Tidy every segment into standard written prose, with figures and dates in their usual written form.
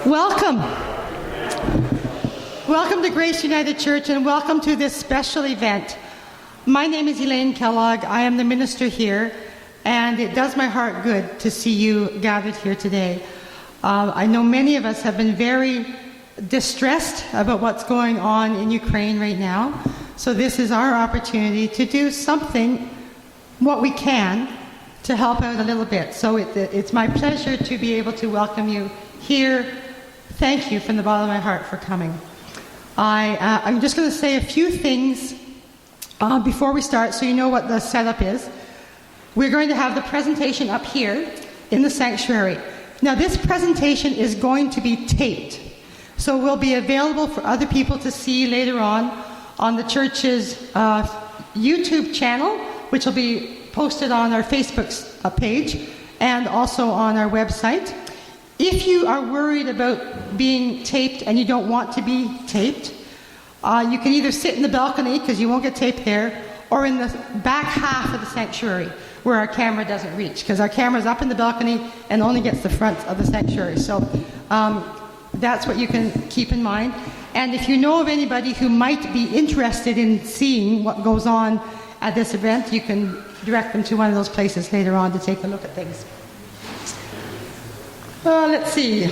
Welcome. Welcome to Grace United Church and welcome to this special event. My name is Elaine Kellogg. I am the minister here, and it does my heart good to see you gathered here today. I know many of us have been very distressed about what's going on in Ukraine right now, so this is our opportunity to do something, what we can, to help out a little bit. So it's my pleasure to be able to welcome you here. Thank you from the bottom of my heart for coming. I'm just going to say a few things before we start so you know what the setup is. We're going to have the presentation up here in the sanctuary. Now this presentation is going to be taped, so will be available for other people to see later on the church's YouTube channel, which will be posted on our Facebook page and also on our website. If you are worried about being taped and you don't want to be taped, you can either sit in the balcony, because you won't get taped there, or in the back half of the sanctuary where our camera doesn't reach, because our camera's up in the balcony and only gets the front of the sanctuary. So that's what you can keep in mind. And if you know of anybody who might be interested in seeing what goes on at this event, you can direct them to one of those places later on to take a look at things. Let's see.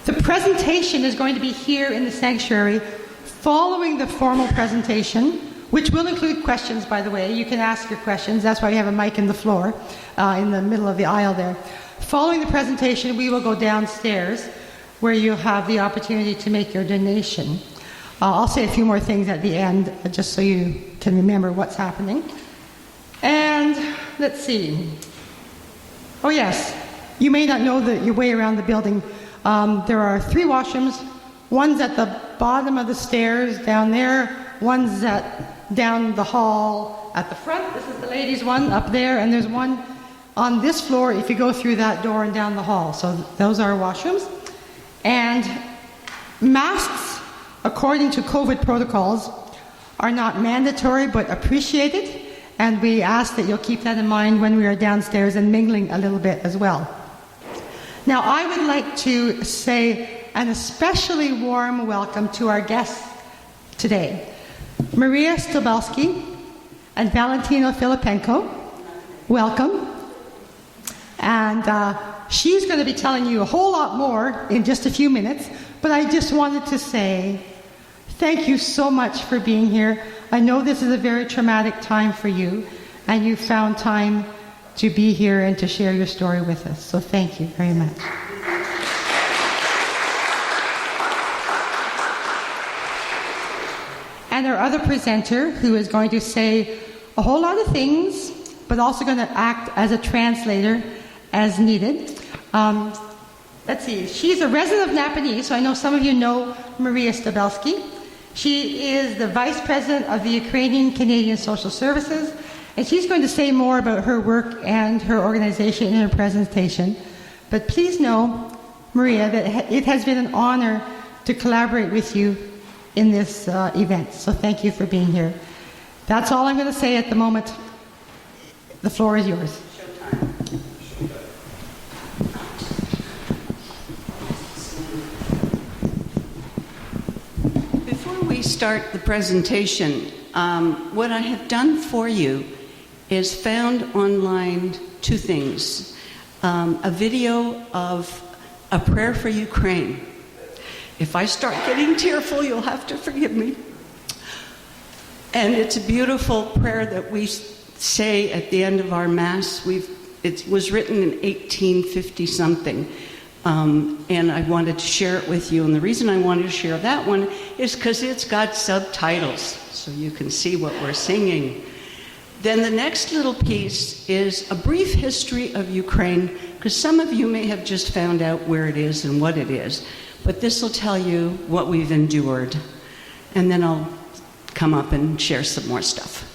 The presentation is going to be here in the sanctuary following the formal presentation, which will include questions, by the way. You can ask your questions. That's why we have a mic in the floor, in the middle of the aisle there. Following the presentation, we will go downstairs where you'll have the opportunity to make your donation. I'll say a few more things at the end, just so you can remember what's happening. And let's see. Oh yes. You may not know your way around the building. There are 3 washrooms. One's at the bottom of the stairs down there. One's down the hall at the front. This is the ladies' one up there. And there's one on this floor if you go through that door and down the hall. So those are washrooms. And masks, according to COVID protocols, are not mandatory but appreciated. And we ask that you'll keep that in mind when we are downstairs and mingling a little bit as well. Now, I would like to say an especially warm welcome to our guests today, Maria Stobelski and Valentino Filipenko. Welcome. And she's going to be telling you a whole lot more in just a few minutes, but I just wanted to say thank you so much for being here. I know this is a very traumatic time for you, and you found time to be here and to share your story with us. So thank you very much. And our other presenter, who is going to say a whole lot of things, but also going to act as a translator as needed. Let's see, she's a resident of Napanee, so I know some of you know Maria Stobelski. She is the Vice President of the Ukrainian Canadian Social Services, and she's going to say more about her work and her organization in her presentation. But please know, Maria, that it has been an honor to collaborate with you in this event. So thank you for being here. That's all I'm going to say at the moment. The floor is yours. Before we start the presentation, what I have done for you is found online 2 things. A video of a prayer for Ukraine. If I start getting tearful, you'll have to forgive me. And it's a beautiful prayer that we say at the end of our Mass. It was written in 1850-something. And I wanted to share it with you. And the reason I wanted to share that one is because it's got subtitles, so you can see what we're singing. Then the next little piece is a brief history of Ukraine, because some of you may have just found out where it is and what it is. But this will tell you what we've endured. And then I'll come up and share some more stuff.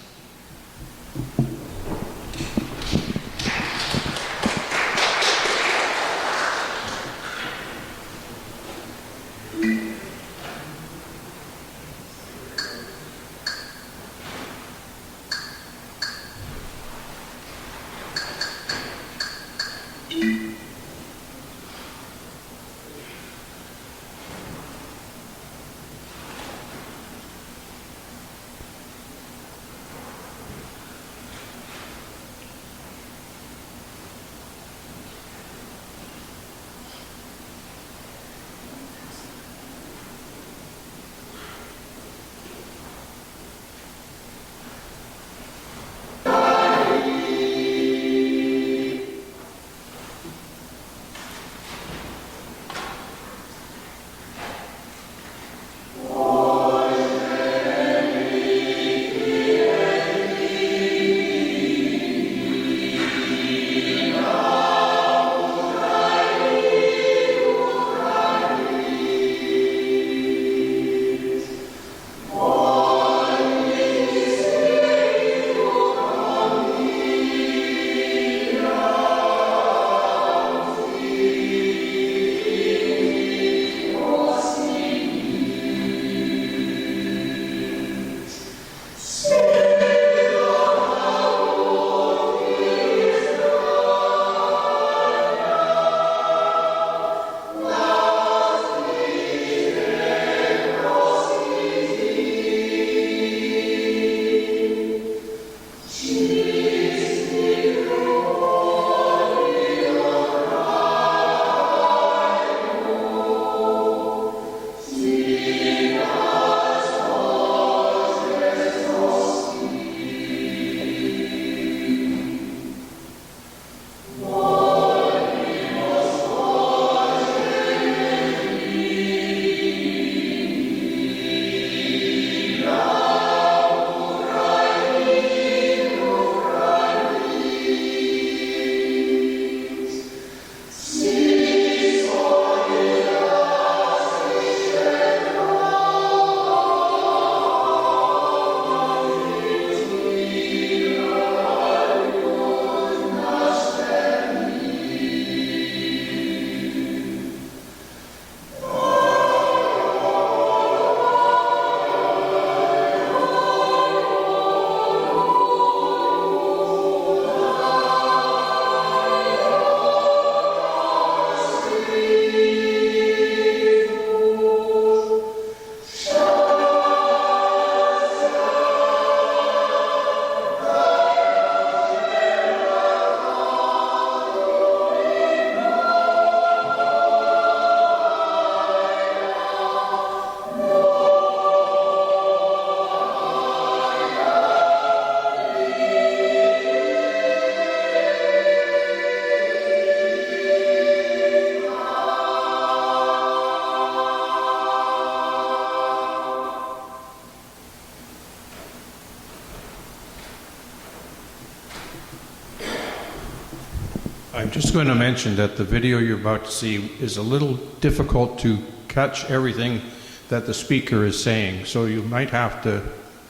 just going to mention that the video you're about to see is a little difficult to catch everything that the speaker is saying, so you might have to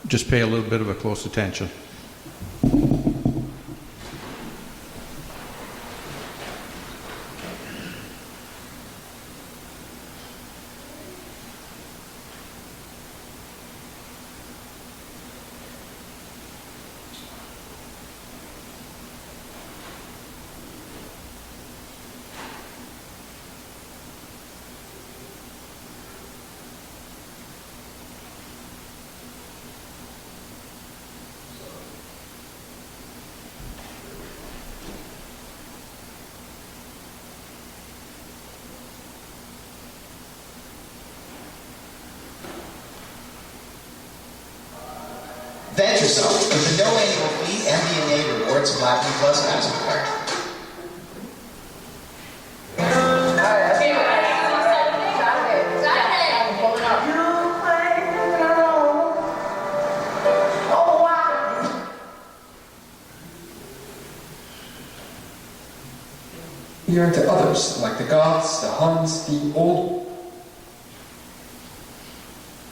just pay a little bit of a close attention. VentureZone with the no annual fee MD&A Rewards Platinum Plus MasterCard. Here to others, like the Goths, the Huns, the old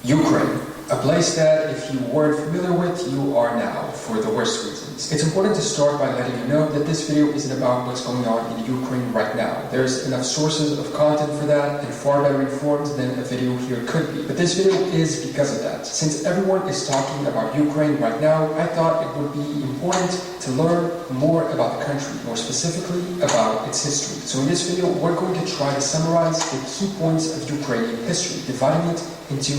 Ukraine, a place that if you weren't familiar with, you are now, for the worst reasons. It's important to start by letting you know that this video isn't about what's going on in Ukraine right now. There's enough sources of content for that and far better informed than a video here could be. But this video is because of that. Since everyone is talking about Ukraine right now, I thought it would be important to learn more about the country, more specifically about its history. So in this video, we're going to try to summarize the key points of Ukrainian history, dividing it into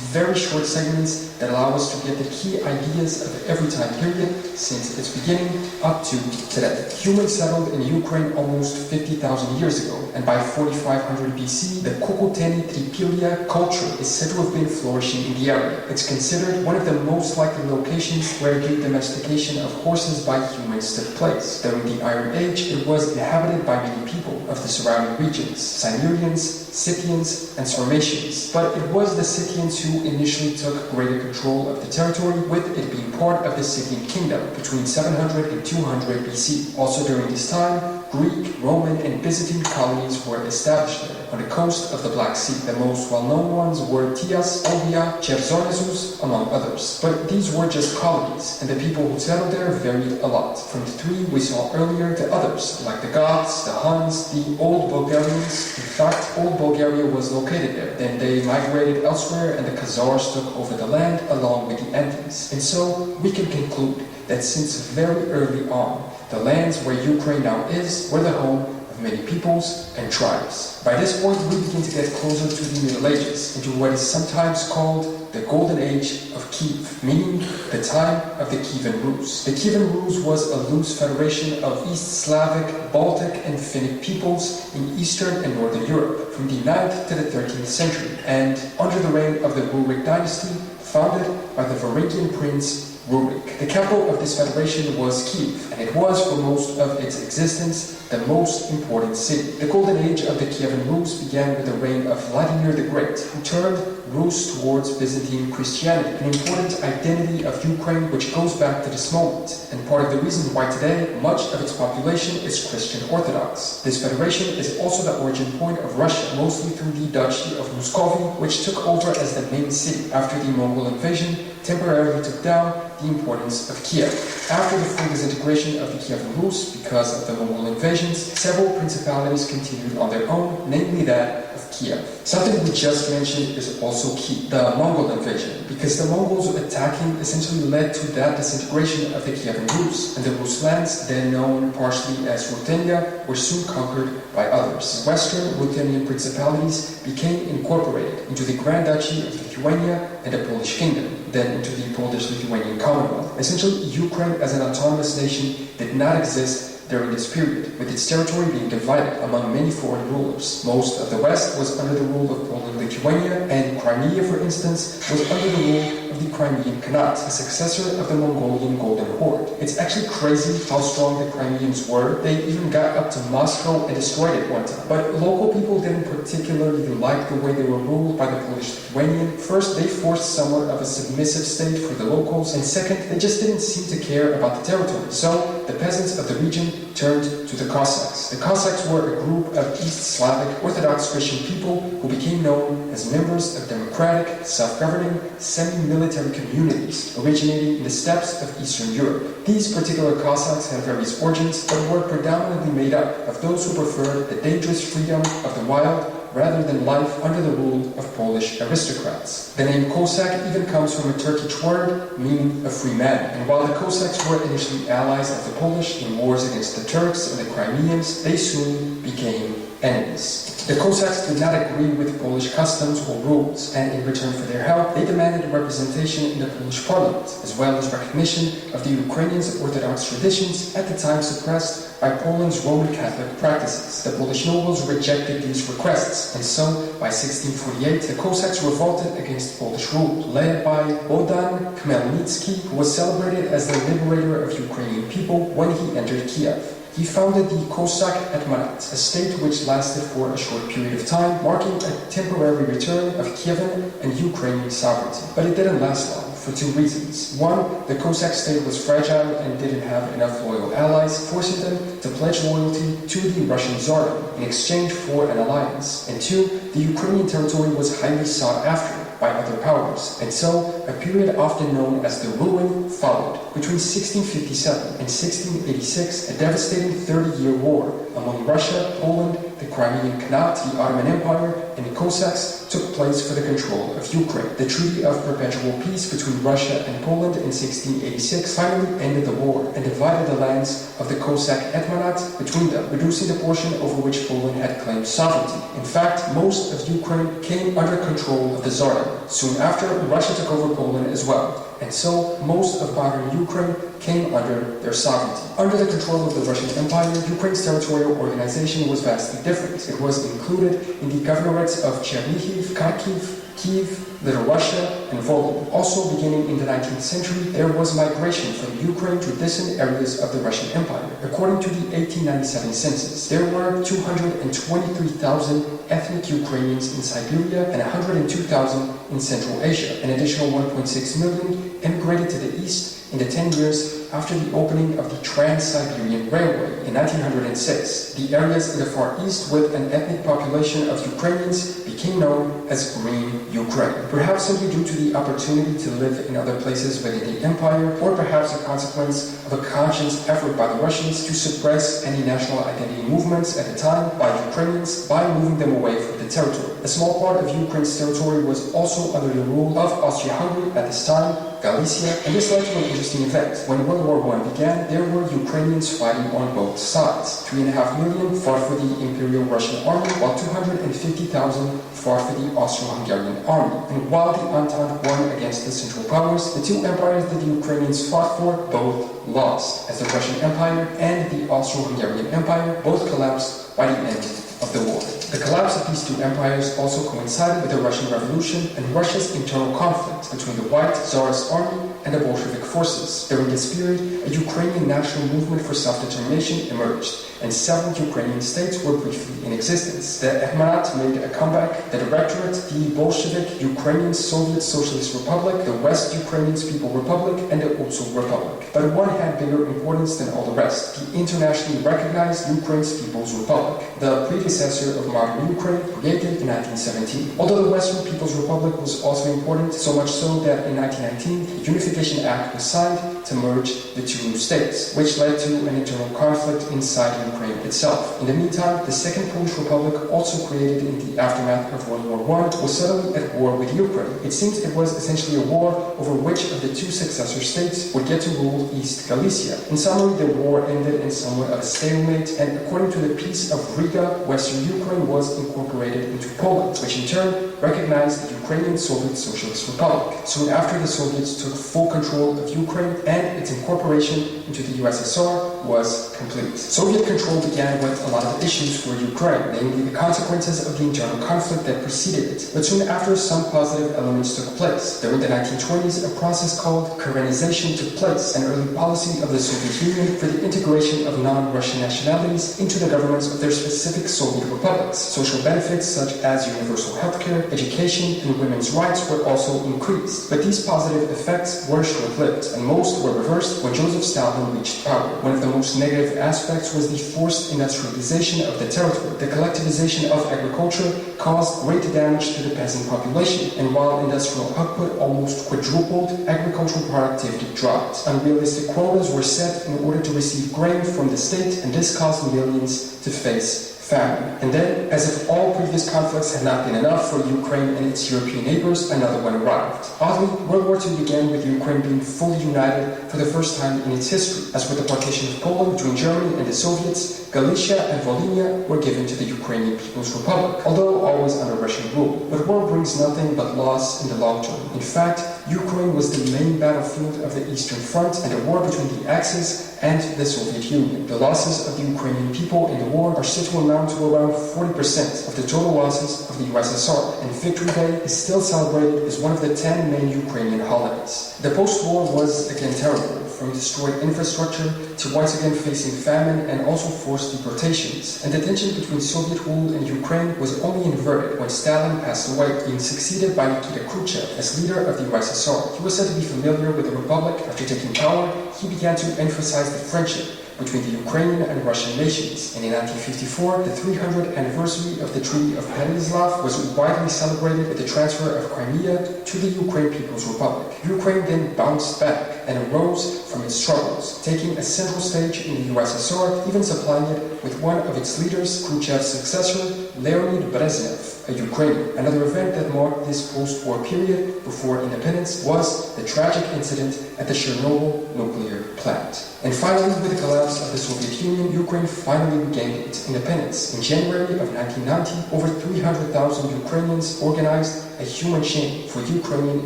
very short segments that allow us to get the key ideas of every time period since its beginning up to today. Humans settled in Ukraine almost 50,000 years ago, and by 4500 BC, the Kukuteni Tripilia culture is said to have been flourishing in the area. It's considered one of the most likely locations where the domestication of horses by humans took place. During the Iron Age, it was inhabited by many people of the surrounding regions, Silurians, Scythians, and Sarmatians. But it was the Scythians who initially took greater control of the territory, with it being part of the Scythian kingdom between 700 and 200 BC. Also during this time, Greek, Roman, and Byzantine colonies were established there on the coast of the Black Sea. The most well-known ones were Tias, Olbia, Chersonesus, among others. But these were just colonies, and the people who settled there varied a lot. From the three we saw earlier to others, like the Goths, the Huns, the Old Bulgarians. In fact, Old Bulgaria was located there. Then they migrated elsewhere, and the Khazars took over the land along with the Andes. And so we can conclude that since very early on, the lands where Ukraine now is were the home of many peoples and tribes. By this point, we begin to get closer to the Middle Ages, into what is sometimes called the Golden Age of Kiev, meaning the time of the Kievan Rus. The Kievan Rus was a loose federation of East Slavic, Baltic, and Finnic peoples in Eastern and Northern Europe from the 9th to the 13th century, and under the reign of the Rurik dynasty, founded by the Varangian prince Rurik. The capital of this federation was Kiev, and it was for most of its existence the most important city. The golden age of the Kievan Rus began with the reign of Vladimir the Great, who turned Rus towards Byzantine Christianity, an important identity of Ukraine which goes back to this moment, and part of the reason why today much of its population is Christian Orthodox. This federation is also the origin point of Russia, mostly through the Duchy of Muscovy, which took over as the main city after the Mongol invasion temporarily took down the importance of Kiev. After the full disintegration of the Kievan Rus because of the Mongol invasions, several principalities continued on their own, namely that of Kiev. Something we just mentioned is also key, the Mongol invasion, because the Mongols attacking essentially led to that disintegration of the Kievan Rus, and the Rus lands, then known partially as Ruthenia, were soon conquered by others. Western Ruthenian principalities became incorporated into the Grand Duchy of Lithuania and the Polish Kingdom, then into the Polish-Lithuanian Commonwealth. Essentially, Ukraine as an autonomous nation did not exist during this period, with its territory being divided among many foreign rulers. Most of the West was under the rule of Poland-Lithuania, and Crimea, for instance, was under the rule of the Crimean Khanate, a successor of the Mongolian Golden Horde. It's actually crazy how strong the Crimeans were. They even got up to Moscow and destroyed it one time. But local people didn't particularly like the way they were ruled by the Polish-Lithuanian. First, they forced somewhat of a submissive state for the locals, and second, they just didn't seem to care about the territory. So, the peasants of the region turned to the Cossacks. The Cossacks were a group of East Slavic Orthodox Christian people who became known as members of democratic, self-governing, semi-military communities originating in the steppes of Eastern Europe. These particular Cossacks had various origins, but were predominantly made up of those who preferred the dangerous freedom of the wild rather than life under the rule of Polish aristocrats. The name Cossack even comes from a Turkish word meaning a free man. And while the Cossacks were initially allies of the Polish in wars against the Turks and the Crimeans, they soon became enemies. The Cossacks did not agree with Polish customs or rules, and in return for their help, they demanded representation in the Polish parliament, as well as recognition of the Ukrainians' Orthodox traditions, at the time suppressed by Poland's Roman Catholic practices. The Polish nobles rejected these requests, and so, by 1648, the Cossacks revolted against Polish rule, led by Bogdan Khmelnytsky, who was celebrated as the liberator of Ukrainian people when he entered Kiev. He founded the Cossack Hetmanat, a state which lasted for a short period of time, marking a temporary return of Kievan and Ukrainian sovereignty. But it didn't last long, for two reasons. One, the Cossack state was fragile and didn't have enough loyal allies, forcing them to pledge loyalty to the Russian Tsardom in exchange for an alliance. And two, the Ukrainian territory was highly sought after by other powers, and so a period often known as the Ruin followed. Between 1657 and 1686, a devastating 30-year war among Russia, Poland, the Crimean Khanate, the Ottoman Empire, and the Cossacks took place for the control of Ukraine. The Treaty of Perpetual Peace between Russia and Poland in 1686 finally ended the war and divided the lands of the Cossack Hetmanat between them, reducing the portion over which Poland had claimed sovereignty. In fact, most of Ukraine came under control of the Tsardom. Soon after, Russia took over Poland as well, and so most of modern Ukraine came under their sovereignty. Under the control of the Russian Empire, Ukraine's territorial organization was vastly different. It was included in the governorates of Chernihiv, Kharkiv, Kiev, Little Russia, and Volyn. Also, beginning in the 19th century, there was migration from Ukraine to distant areas of the Russian Empire. According to the 1897 census, there were 223,000 ethnic Ukrainians in Siberia and 102,000 in Central Asia. An additional 1.6 million immigrated to the east in the 10 years after the opening of the Trans-Siberian Railway in 1906. The areas in the Far East with an ethnic population of Ukrainians became known as Green Ukraine, perhaps simply due to the opportunity to live in other places within the empire, or perhaps a consequence of a conscious effort by the Russians to suppress any national identity movements at the time by Ukrainians by moving them away from the territory. A small part of Ukraine's territory was also under the rule of Austria-Hungary at this time, Galicia, and this led to an interesting event. When World War I began, there were Ukrainians fighting on both sides. 3.5 million fought for the Imperial Russian Army, while 250,000 fought for the Austro-Hungarian army. And while the Entente won against the Central Powers, the two empires that the Ukrainians fought for both lost, as the Russian Empire and the Austro-Hungarian Empire both collapsed by the end of the war. The collapse of these two empires also coincided with the Russian Revolution and Russia's internal conflict between the White Tsarist army and the Bolshevik forces. During this period, a Ukrainian national movement for self-determination emerged, and several Ukrainian states were briefly in existence. The Hetmanat made a comeback, the Directorate, the Bolshevik Ukrainian Soviet Socialist Republic, the West Ukrainian People's Republic, and the Utsu Republic. But one had bigger importance than all the rest, the internationally recognized Ukraine's People's Republic, the predecessor of modern Ukraine, created in 1917. Although the Western People's Republic was also important, so much so that in 1919, the Unification Act was signed to merge the two new states, which led to an internal conflict inside Ukraine itself. In the meantime, the Second Polish Republic, also created in the aftermath of World War I, was suddenly at war with Ukraine. It seems it was essentially a war over which of the two successor states would get to rule East Galicia. In summary, the war ended in somewhat of a stalemate, and according to the Peace of Riga, Western Ukraine was incorporated into Poland, which in turn recognized the Ukrainian Soviet Socialist Republic. Soon after, the Soviets took full control of Ukraine, and its incorporation into the USSR was complete. Soviet control began with a lot of issues for Ukraine, namely the consequences of the internal conflict that preceded it. But soon after, some positive elements took place. During the 1920s, a process called Karenization took place, an early policy of the Soviet Union for the integration of non-Russian nationalities into the governments of their specific Soviet republics. Social benefits such as universal healthcare, education, and women's rights were also increased. But these positive effects were short-lived, and most were reversed when Joseph Stalin reached power. One of the the most negative aspects was the forced industrialization of the territory. The collectivization of agriculture caused great damage to the peasant population, and while industrial output almost quadrupled, agricultural productivity dropped. Unrealistic quotas were set in order to receive grain from the state, and this caused millions to face famine. And then, as if all previous conflicts had not been enough for Ukraine and its European neighbors, another one arrived. Oddly, World War II began with Ukraine being fully united for the first time in its history. As with the partition of Poland between Germany and the Soviets, Galicia and Volhynia were given to the Ukrainian People's Republic, although always under Russian rule. But war brings nothing but loss in the long term. In fact, Ukraine was the main battlefield of the Eastern Front and a war between the Axis and the Soviet Union. The losses of the Ukrainian people in the war are said to amount to around 40% of the total losses of the USSR, and Victory Day is still celebrated as one of the 10 main Ukrainian holidays. The post-war was again terrible, from destroyed infrastructure to once again facing famine and also forced deportations. And the tension between Soviet rule and Ukraine was only inverted when Stalin passed away, being succeeded by Nikita Khrushchev as leader of the USSR. He was said to be familiar with the republic. After taking power, he began to emphasize the friendship between the Ukrainian and Russian nations. And in 1954, the 300th anniversary of the Treaty of Pereyaslav was widely celebrated with the transfer of Crimea to the Ukraine People's Republic. Ukraine then bounced back and arose from its struggles, taking a central stage in the USSR, even supplying it with one of its leaders, Khrushchev's successor, Leonid Brezhnev, a Ukrainian. Another event that marked this post-war period before independence was the tragic incident at the Chernobyl nuclear plant. And finally, with the collapse of the Soviet Union, Ukraine finally regained its independence. In January of 1990, over 300,000 Ukrainians organized a human chain for Ukrainian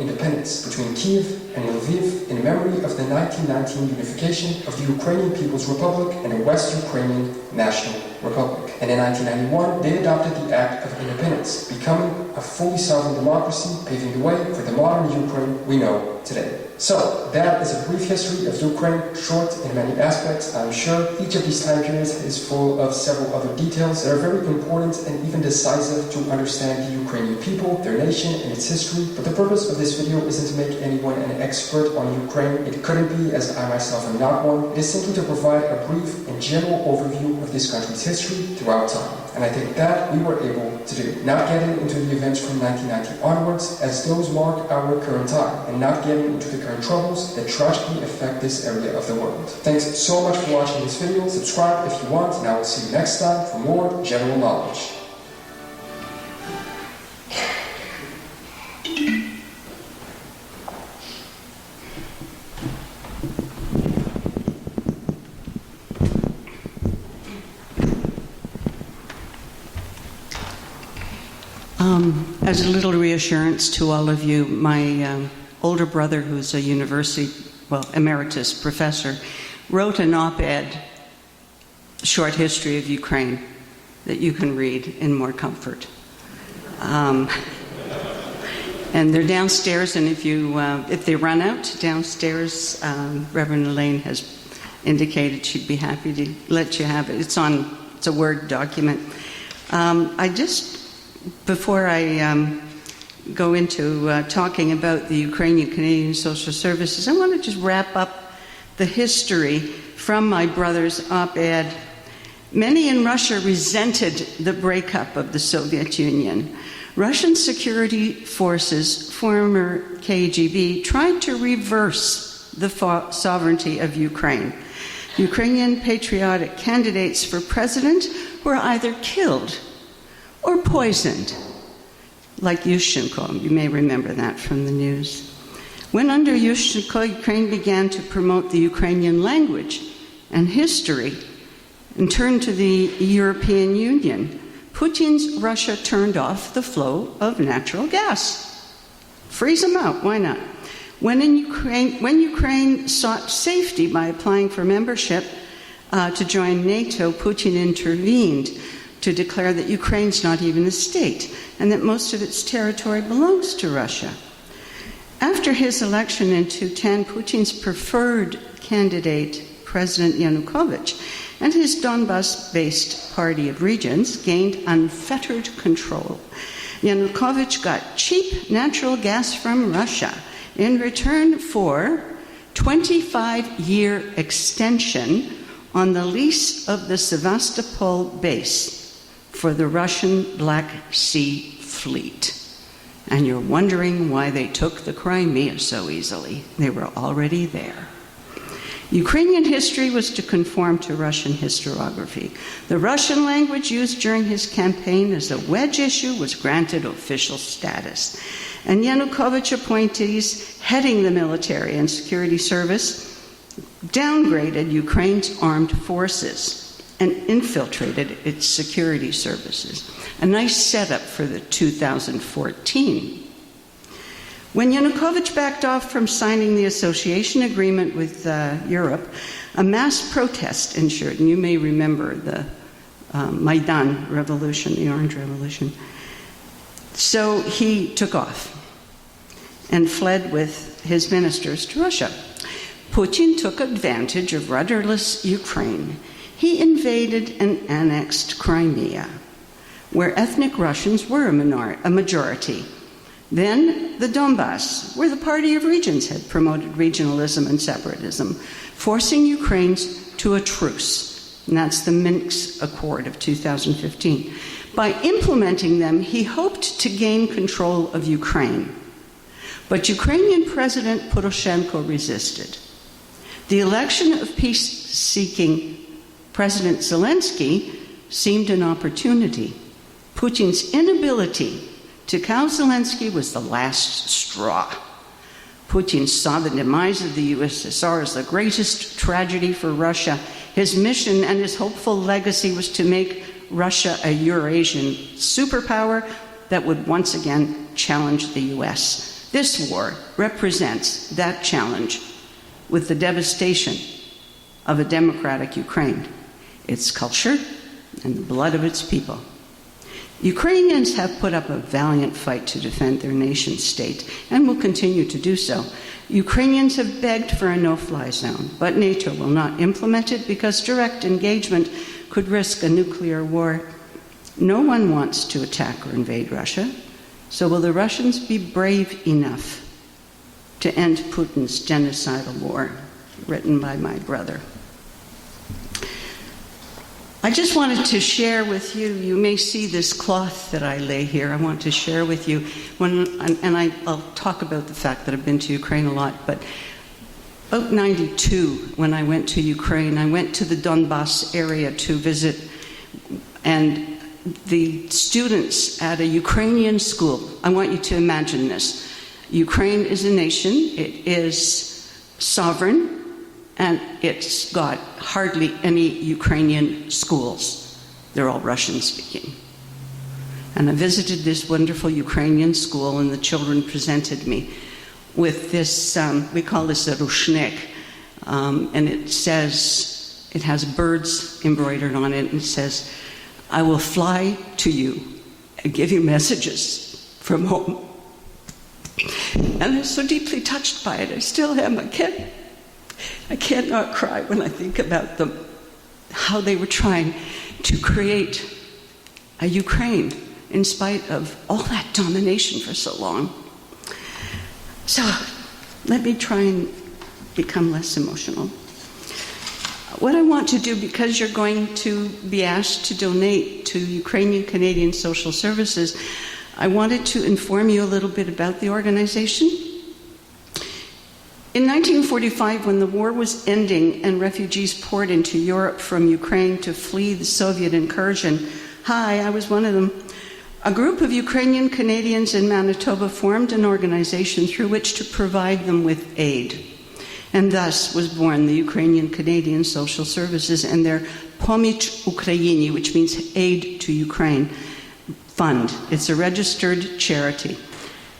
independence between Kiev and Lviv in memory of the 1919 unification of the Ukrainian People's Republic and the West Ukrainian National Republic. And in 1991, they adopted the Act of Independence, becoming a fully sovereign democracy, paving the way for the modern Ukraine we know today. So, that is a brief history of Ukraine, short in many aspects. I'm sure each of these time periods is full of several other details that are very important and even decisive to understand the Ukrainian people, their nation, and its history. But the purpose of this video isn't to make anyone an expert on Ukraine. It couldn't be, as I myself am not one. It is simply to provide a brief and general overview of this country's history throughout time. And I think that we were able to do. Not getting into the events from 1990 onwards, as those mark our current time, and not getting into the current troubles that tragically affect this area of the world. Thanks so much for watching this video. Subscribe if you want, and I will see you next time for more general knowledge. As a little reassurance to all of you, my older brother, who's a university, emeritus professor, wrote an op-ed, short history of Ukraine, that you can read in more comfort. And they're downstairs, and if they run out downstairs, Reverend Elaine has indicated she'd be happy to let you have it. It's a Word document. Before I go into talking about the Ukrainian Canadian Social Services, I want to just wrap up the history from my brother's op-ed. Many in Russia resented the breakup of the Soviet Union. Russian security forces, former KGB, tried to reverse the sovereignty of Ukraine. Ukrainian patriotic candidates for president were either killed or poisoned, like Yushchenko. You may remember that from the news. When under Yushchenko, Ukraine began to promote the Ukrainian language and history and turned to the European Union, Putin's Russia turned off the flow of natural gas. Freeze them out, why not? When Ukraine sought safety by applying for membership to join NATO, Putin intervened to declare that Ukraine's not even a state and that most of its territory belongs to Russia. After his election in 2010, Putin's preferred candidate, President Yanukovych, and his Donbas-based party of regions gained unfettered control. Yanukovych got cheap natural gas from Russia in return for 25-year extension on the lease of the Sevastopol base for the Russian Black Sea Fleet. And you're wondering why they took the Crimea so easily. They were already there. Ukrainian history was to conform to Russian historiography. The Russian language used during his campaign as a wedge issue was granted official status. And Yanukovych appointees heading the military and security service downgraded Ukraine's armed forces and infiltrated its security services. A nice setup for the 2014. When Yanukovych backed off from signing the association agreement with Europe, a mass protest ensued, and you may remember the Maidan revolution, the Orange Revolution. So he took off and fled with his ministers to Russia. Putin took advantage of rudderless Ukraine. He invaded and annexed Crimea, where ethnic Russians were a majority. Then the Donbass, where the Party of Regions had promoted regionalism and separatism, forcing Ukraine to a truce. And that's the Minsk Accord of 2015. By implementing them, he hoped to gain control of Ukraine. But Ukrainian President Poroshenko resisted. The election of peace-seeking President Zelensky seemed an opportunity. Putin's inability to cow Zelensky was the last straw. Putin saw the demise of the USSR as the greatest tragedy for Russia. His mission and his hopeful legacy was to make Russia a Eurasian superpower that would once again challenge the US. This war represents that challenge with the devastation of a democratic Ukraine, its culture, and the blood of its people. Ukrainians have put up a valiant fight to defend their nation state and will continue to do so. Ukrainians have begged for a no-fly zone, but NATO will not implement it because direct engagement could risk a nuclear war. No one wants to attack or invade Russia, so will the Russians be brave enough to end Putin's genocidal war? Written by my brother. I just wanted to share with you, you may see this cloth that I lay here. I want to share with you, I'll talk about the fact that I've been to Ukraine a lot, but about 92, when I went to Ukraine, I went to the Donbass area to visit, and the students at a Ukrainian school, I want you to imagine this. Ukraine is a nation, it is sovereign, and it's got hardly any Ukrainian schools. They're all Russian speaking. And I visited this wonderful Ukrainian school, and the children presented me with this, we call this a rushnik, and it says, it has birds embroidered on it, and it says, I will fly to you and give you messages from home. And I'm so deeply touched by it, I still am. I can't not cry when I think about them, how they were trying to create a Ukraine in spite of all that domination for so long. So let me try and become less emotional. What I want to do, because you're going to be asked to donate to Ukrainian Canadian Social Services, I wanted to inform you a little bit about the organization. In 1945, when the war was ending and refugees poured into Europe from Ukraine to flee the Soviet incursion, I was one of them, a group of Ukrainian Canadians in Manitoba formed an organization through which to provide them with aid. And thus was born the Ukrainian Canadian Social Services and their Pomich Ukraini, which means Aid to Ukraine Fund. It's a registered charity.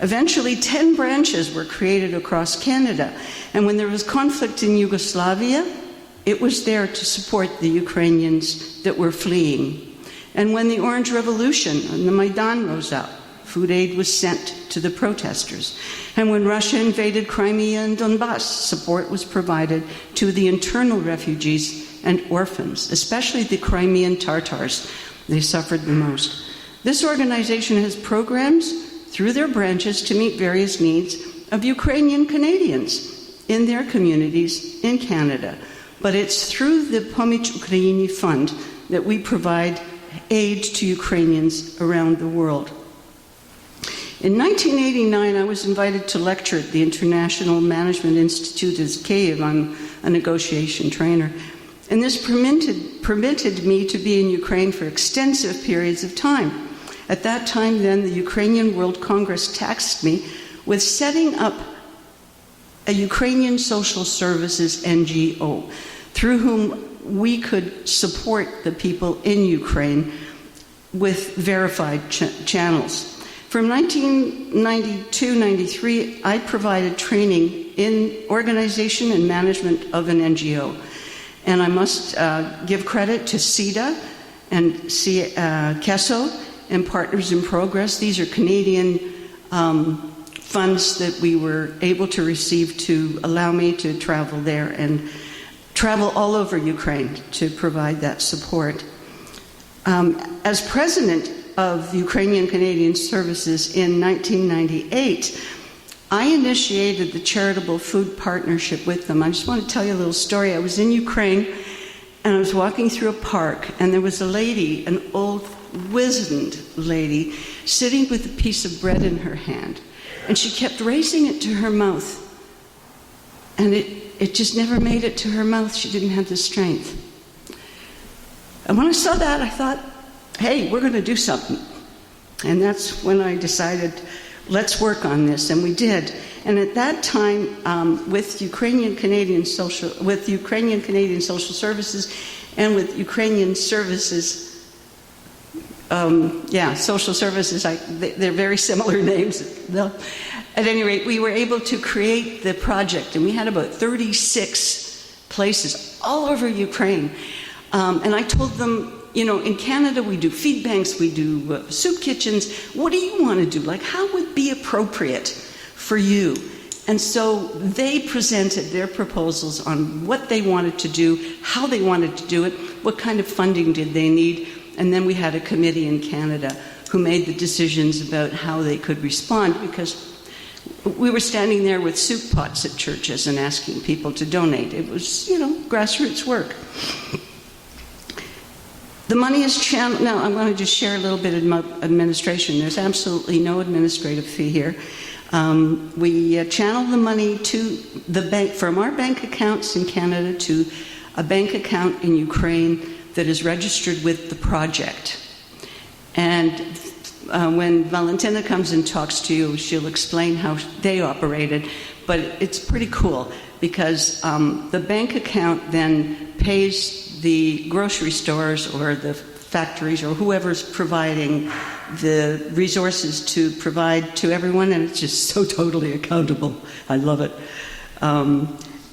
Eventually, 10 branches were created across Canada, and when there was conflict in Yugoslavia, it was there to support the Ukrainians that were fleeing. And when the Orange Revolution and the Maidan rose up, food aid was sent to the protesters. And when Russia invaded Crimea and Donbass, support was provided to the internal refugees and orphans, especially the Crimean Tatars. They suffered the most. This organization has programs through their branches to meet various needs of Ukrainian Canadians in their communities in Canada. but it's through the Pomich Ukraini Fund that we provide aid to Ukrainians around the world. In 1989, I was invited to lecture at the International Management Institute in Kyiv. I'm a negotiation trainer. And this permitted me to be in Ukraine for extensive periods of time. At that time, then, the Ukrainian World Congress tasked me with setting up a Ukrainian social services NGO through whom we could support the people in Ukraine with verified channels. From 1992-93, I provided training in organization and management of an NGO. And I must give credit to CEDA and CESO and Partners in Progress. These are Canadian funds that we were able to receive to allow me to travel there and travel all over Ukraine to provide that support. As president of Ukrainian Canadian Services in 1998, I initiated the charitable food partnership with them. I just want to tell you a little story. I was in Ukraine, and I was walking through a park, and there was a lady, an old, wizened lady, sitting with a piece of bread in her hand. And she kept raising it to her mouth. And it just never made it to her mouth. She didn't have the strength. And when I saw that, I thought, hey, we're going to do something. And that's when I decided, let's work on this, and we did. And at that time, with Ukrainian Canadian Social Services and with Ukrainian Services, Social Services, they're very similar names. At any rate, we were able to create the project, and we had about 36 places all over Ukraine. And I told them, you know, in Canada we do feed banks, we do soup kitchens. What do you want to do? Like, how would be appropriate for you? And so they presented their proposals on what they wanted to do, how they wanted to do it, what kind of funding did they need, and then we had a committee in Canada who made the decisions about how they could respond, because we were standing there with soup pots at churches and asking people to donate. It was, you know, grassroots work. The money is channeled. Now, I'm going to just share a little bit of administration. There's absolutely no administrative fee here. We channel the money to the bank, from our bank accounts in Canada to a bank account in Ukraine that is registered with the project. And when Valentina comes and talks to you, she'll explain how they operated. But it's pretty cool, because the bank account then pays the grocery stores or the factories or whoever's providing the resources to provide to everyone, and it's just so totally accountable. I love it.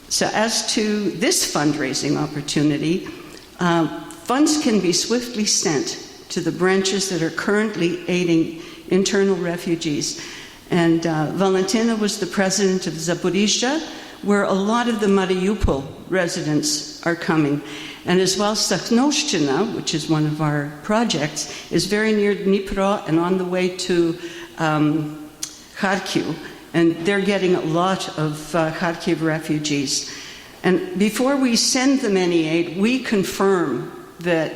So as to this fundraising opportunity, funds can be swiftly sent to the branches that are currently aiding internal refugees. And Valentina was the president of Zaporizhzhia, where a lot of the Mariupol residents are coming. And as well, Sakhnovshchina, which is one of our projects, is very near Dnipro and on the way to Kharkiv. And they're getting a lot of Kharkiv refugees. And before we send them any aid, we confirm that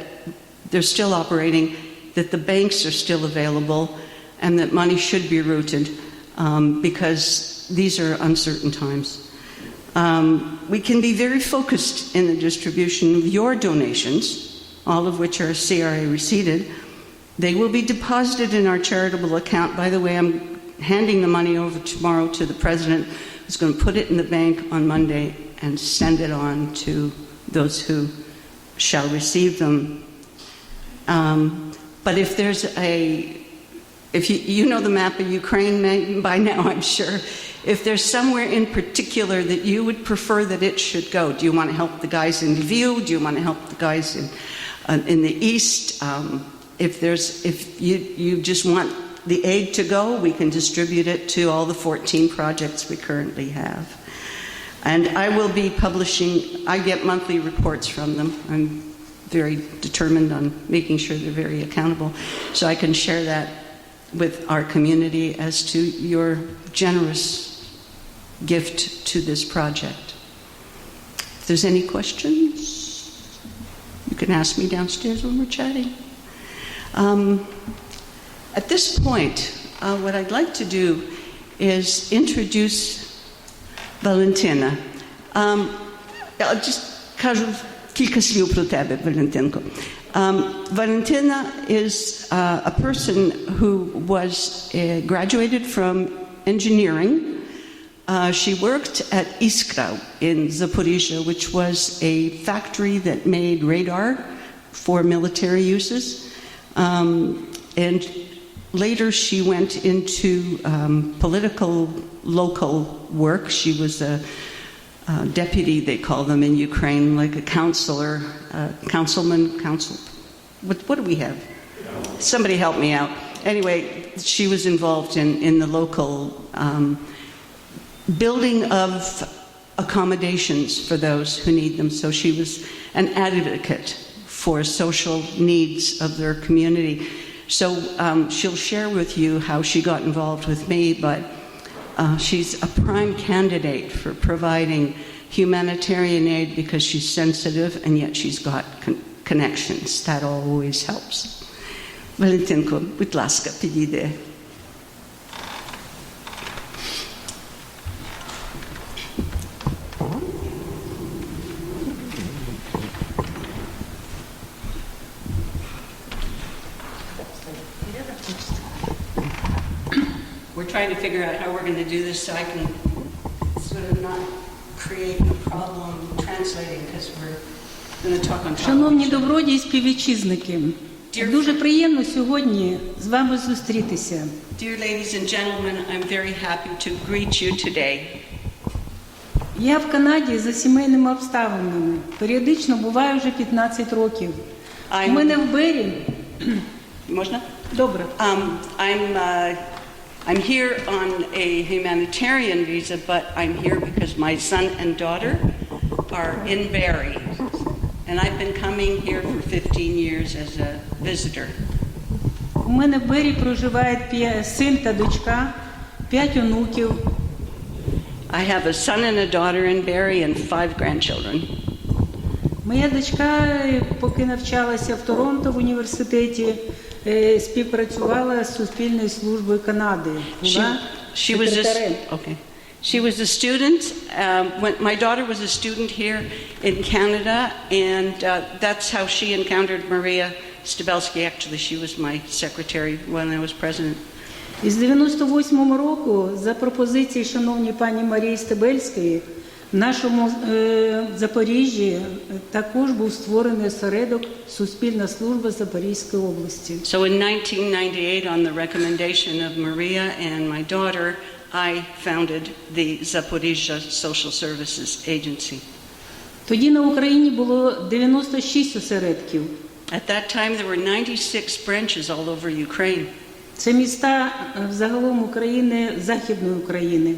they're still operating, that the banks are still available, and that money should be routed, because these are uncertain times. We can be very focused in the distribution of your donations, all of which are CRA receipted. They will be deposited in our charitable account. By the way, I'm handing the money over tomorrow to the president, who's going to put it in the bank on Monday and send it on to those who shall receive them. But if there's if you know the map of Ukraine by now, I'm sure. If there's somewhere in particular that you would prefer that it should go, do you want to help the guys in Lviv? Do you want to help the guys in the east? If you just want the aid to go, we can distribute it to all the 14 projects we currently have. And I will be publishing, I get monthly reports from them. I'm very determined on making sure they're very accountable, so I can share that with our community as to your generous gift to this project. If there's any questions, you can ask me downstairs when we're chatting. At this point, what I'd like to do is introduce Valentina. Я just кажу кілька слів про тебе, Валентинко. Valentina is a person who was graduated from engineering. She worked at Iskra in Zaporizhzhia, which was a factory that made radar for military uses. And later she went into political local work. She was a deputy, they call them in Ukraine, like a counselor, councilman, council. What do we have? Somebody help me out. Anyway, she was involved in the local building of accommodations for those who need them. So she was an advocate for social needs of their community. So she'll share with you how she got involved with me, but she's a prime candidate for providing humanitarian aid because she's sensitive and yet she's got connections. That always helps. Валентинко, будь ласка, підійди. We're trying to figure out how we're going to do this so I can sort of not create a problem translating because we're going to talk on top. Шановні добродії, співвітчизники, дуже приємно сьогодні з вами зустрітися. Dear ladies and gentlemen, I'm very happy to greet you today. Я в Канаді за сімейними обставинами. Періодично буваю вже 15 років. У мене в Бері... Можна? Добре. I'm here on a humanitarian visa, but I'm here because my son and daughter are in Barrie. And I've been coming here for 15 years as a visitor. У мене в Бері проживає син та дочка, 5 онуків. I have a son and a daughter in Barrie and 5 grandchildren. Моя дочка, поки навчалася в Торонто в університеті, співпрацювала з Суспільною службою Канади. Була секретарем. She was a student. My daughter was a student here in Canada, and that's how she encountered Maria Stabelsky. Actually, she was my secretary when I was president. Із 98-го року, за пропозицією шановної пані Марії Стебельської, в нашому Запоріжжі також був створений осередок Суспільна служба Запорізької області. So in 1998, on the recommendation of Maria and my daughter, I founded the Zaporizhzhia Social Services Agency. Тоді на Україні було 96 осередків. At that time, there were 96 branches all over Ukraine. Це міста взагалом України, Західної України.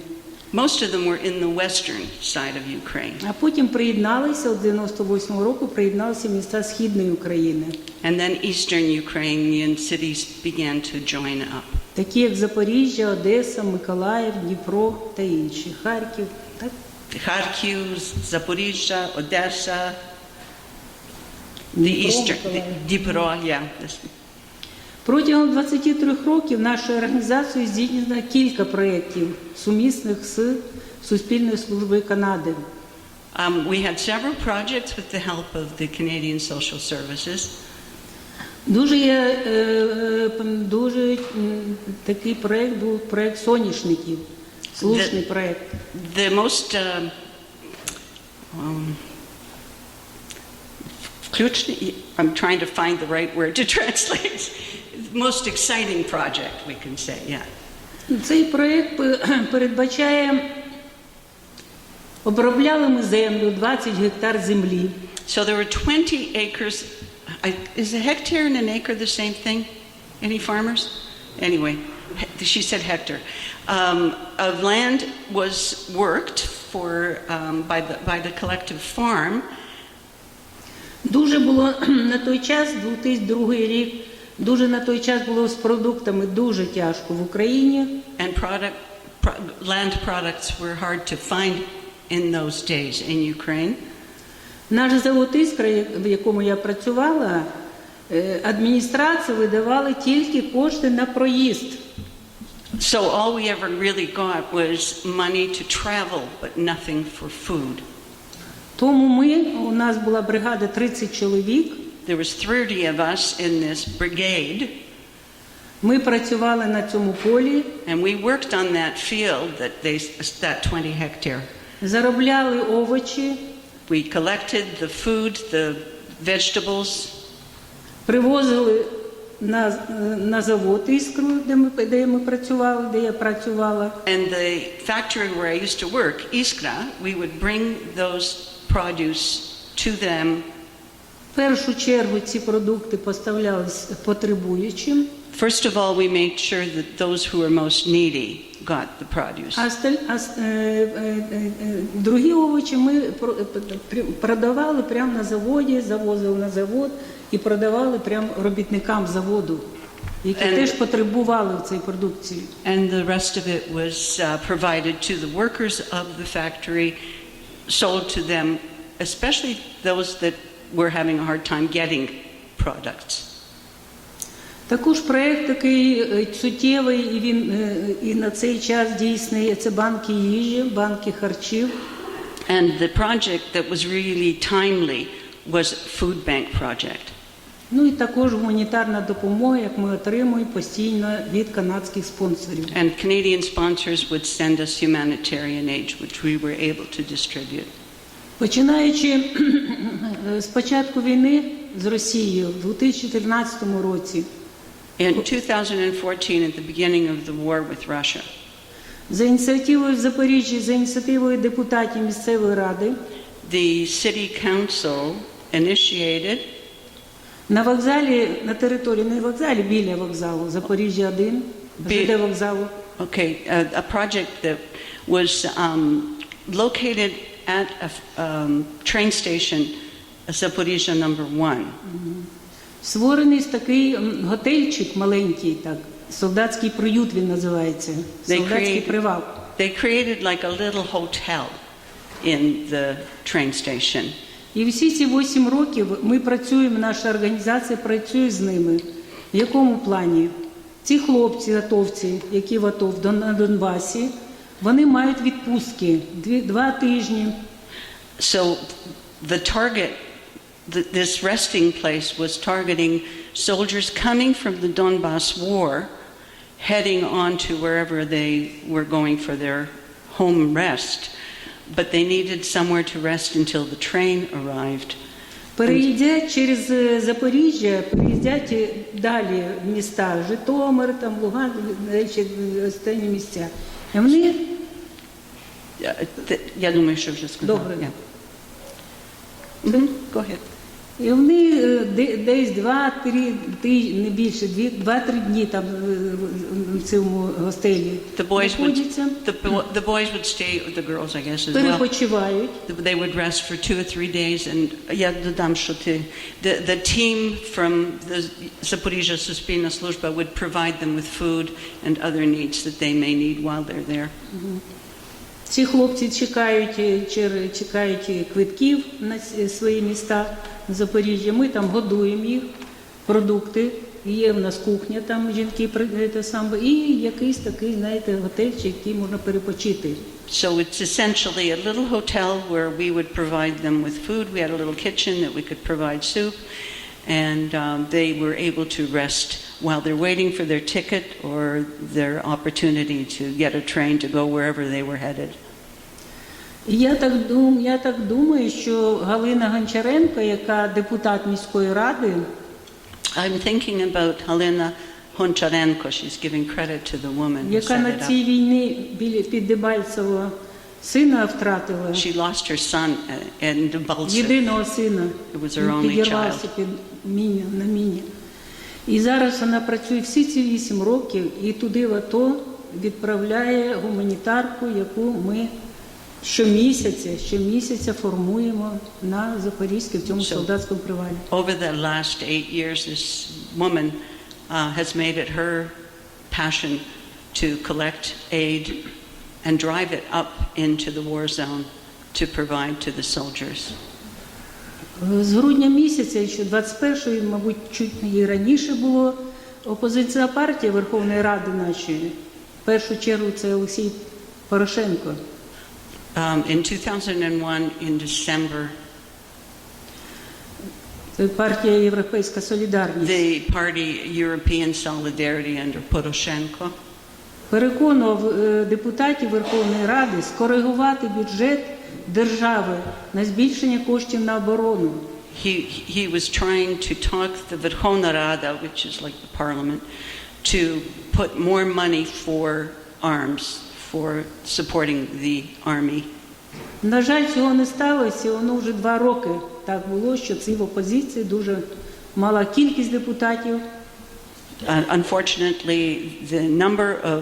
Most of them were in the western side of Ukraine. А потім приєдналися, з 98-го року приєдналися міста Східної України. And then eastern Ukrainian cities began to join up. Такі як Запоріжжя, Одеса, Миколаїв, Дніпро та інші. Харків. Так? Kharkiv, Zaporizhzhia, Odessa, the eastern, Dnipro, yeah. Протягом 23 років нашою організацією здійснено кілька проєктів, сумісних з Суспільною службою Канади. We had several projects with the help of the Canadian Social Services. Дуже такий проєкт був проєкт соняшників, слушний проєкт. The most I'm trying to find the right word to translate. Most exciting project, we can say, yeah. Цей проєкт передбачає, обробляли ми землю, 20 гектар землі. So there were 20 acres. Is a hectare and an acre the same thing? Any farmers? Anyway, she said hectare. Of land was worked for by the collective farm. Дуже було на той час, 2002 рік, дуже на той час було з продуктами дуже тяжко в Україні. And land products were hard to find in those days in Ukraine. Наш завод «Іскра», в якому я працювала, адміністрація видавала тільки кошти на проїзд. So all we ever really got was money to travel, but nothing for food. Тому у нас була бригада 30 чоловік. There was 30 of us in this brigade, Ми працювали на цьому полі, and we worked on that field, that 20 hectare. заробляли овочі, We collected the food, the vegetables, привозили на завод «Іскру», де ми працювали, де я працювала. and the factory where I used to work, Iskra, we would bring those produce to them. В першу чергу ці продукти поставлялись потребуючим, First of all, we made sure that those who were most needy got the produce. Другі овочі ми продавали прямо на заводі, завозили на завод і продавали прямо робітникам заводу, які теж потребували в цій продукції. And the rest of it was provided to the workers of the factory, sold to them, especially those that were having a hard time getting products. Також проєкт такий суттєвий, і він і на цей час дійсний, це банки їжі, банки харчів. And the project that was really timely was Food Bank project. Ну і також гуманітарна допомога, як ми отримуємо постійно від канадських спонсорів. And Canadian sponsors would send us humanitarian aid, which we were able to distribute. Починаючи з початку війни з Росією в 2014 році, In 2014, at the beginning of the war with Russia, за ініціативою в Запоріжжі, за ініціативою депутатів місцевої ради, the city council initiated на вокзалі, на території, не вокзалі, біля вокзалу, Запоріжжя-1, ЖД вокзалу, a project that was located at a train station, Zaporizhzhia number 1. створений такий готельчик маленький, так, солдатський приют він називається, солдатський привал. They created like a little hotel in the train station. І всі ці 8 років ми працюємо, наша організація працює з ними. В якому плані? Ці хлопці, атовці, які в АТО на Донбасі, вони мають відпустки 2 тижні. So the target, this resting place was targeting soldiers coming from the Donbass war, heading on to wherever they were going for their home rest, but they needed somewhere to rest until the train arrived. Переїздять через Запоріжжя, переїздять далі в міста, Житомир, там, Луган, останні місця. І вони... Я думаю, що вже сказала. Добре. Yeah. Go ahead. І вони десь 2-3 тижні, не більше, 2-3 дні там в цьому гостелі знаходяться, The boys would stay, the girls, I guess, as well. перепочивають. They would rest for 2 or 3 days, and я додам, що the team from the Zaporizhzhia Suspilna Sluzhba would provide them with food and other needs that they may need while they're there. Ці хлопці чекають квитків на свої міста в Запоріжжі. Ми там годуємо їх, продукти. Є в нас кухня, там жінки і якийсь такий, знаєте, готельчик, який можна перепочити. So it's essentially a little hotel where we would provide them with food. We had a little kitchen that we could provide soup, and they were able to rest while they're waiting for their ticket or their opportunity to get a train to go wherever they were headed. Я так думаю, що Галина Гончаренко, яка депутат міської ради, I'm thinking about Halina Honcharenko. She's giving credit to the woman who яка set на it up. цій війні під Дебальцево сина втратила, She lost her son in Debaltseve. єдиного сина, It was her only підірвався child. на міні. І зараз вона працює всі ці 8 років і туди в АТО відправляє гуманітарку, яку ми щомісяця формуємо на Запорізькій, в цьому солдатському привалі. Over the last 8 years, this woman has made it her passion to collect aid and drive it up into the war zone to provide to the soldiers. З грудня місяця, ще 21-ї, мабуть, чуть і раніше було, опозиційна партія Верховної Ради нашої, в першу чергу це Олексій Порошенко. In 2001, in December, Це партія Європейська Солідарність. the party European Solidarity under Poroshenko Переконував депутатів Верховної Ради скоригувати бюджет держави на збільшення коштів на оборону. he was trying to talk the Verkhovna Rada, which is like the parliament, to put more money for arms, for supporting the army. На жаль, цього не сталося, воно вже 2 роки так було, що ці в опозиції дуже мала кількість депутатів. Unfortunately, the number of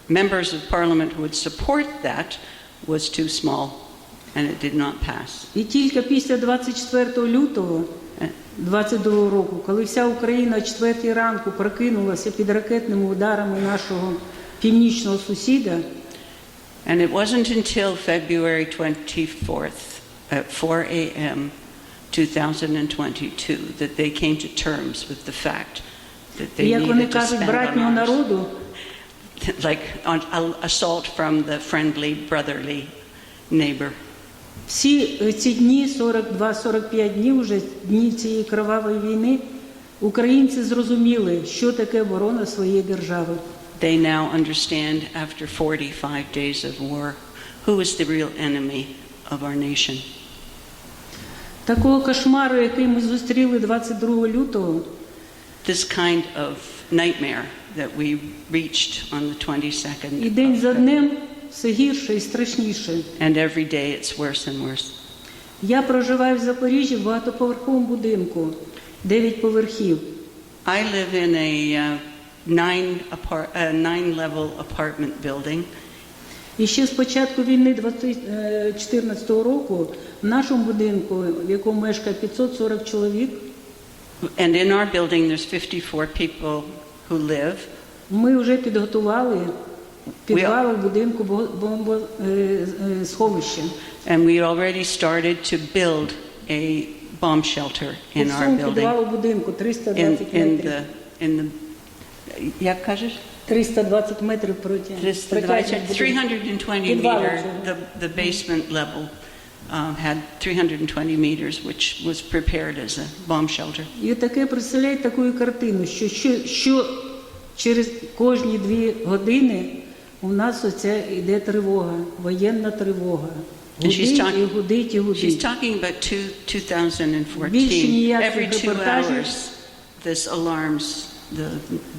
members of parliament who would support that was too small, and it did not pass. І тільки після 24 лютого 22 року, коли вся Україна о 4 ранку прокинулася під ракетними ударами нашого північного сусіда, And it wasn't until February 24th at 4 a.m. 2022 that they came to terms with the fact that і they як вони needed to кажуть, spend братнього on arms. народу, Like on assault from the friendly, brotherly neighbor. всі ці дні, 42-45 днів, вже дні цієї кровавої війни, українці зрозуміли, що таке оборона своєї держави. They now understand, after 45 days of war, who is the real enemy of our nation. Такого кошмару, який ми зустріли 22 лютого, This kind of nightmare that we reached on the 22nd. і день за днем все гірше і страшніше. And every day it's worse and worse. Я проживаю в Запоріжжі в багатоповерховому будинку, 9 поверхів. I live in a 9-level apartment building. І ще з початку війни 2014 року в нашому будинку, в якому мешкає 540 чоловік, And in our building there's 54 people who live. ми вже підготували підвали в будинку бомбосховище. And we already started to build a bomb shelter По in our всьому building. підвалу будинку 320 метрів. In the як кажеш? 320 метрів проти. 320 meters. The basement level had 320 meters, which was prepared as a bomb shelter. І таке, представляєте таку картину, що через кожні 2 години у нас оця йде тривога, воєнна тривога. Гудить і гудить і She's гудить. talking about 2014. Більше ніяких Every 2 репортажів. hours, this alarms the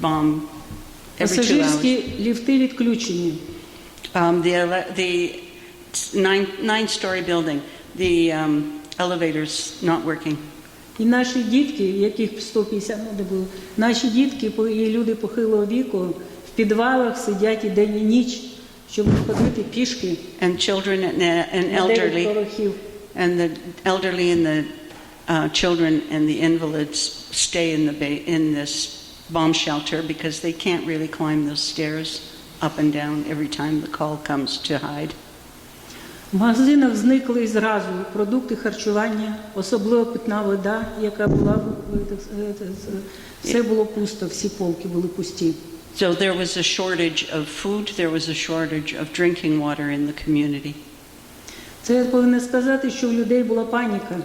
bomb. Every 2 hours. Пасажирські ліфти відключені. The nine-story building, the elevators not working. І наші дітки, яких 150 не було, наші дітки і люди похилого віку в підвалах сидять і день і ніч, щоб не ходити пішки. And children and на 9 elderly, поверхів. and the elderly and the children and the invalids stay in this bomb shelter because they can't really climb those stairs up and down every time the call comes to hide. В магазинах зникли зразу продукти харчування, особливо питна вода, яка була, все було пусто, всі полки були пусті. So there was a shortage of food, there was a shortage of drinking water in the community. Це я повинна сказати, що у людей була паніка.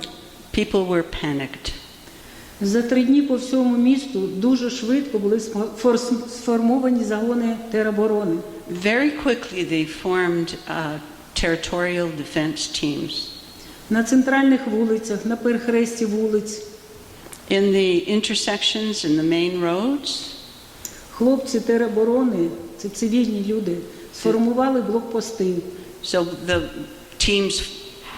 People were panicked. За 3 дні по всьому місту дуже швидко були сформовані загони тероборони. Very quickly they formed territorial defense teams. На центральних вулицях, на перехресті вулиць. In the intersections, in the main roads, Хлопці тероборони, це цивільні люди, сформували блокпости. so the teams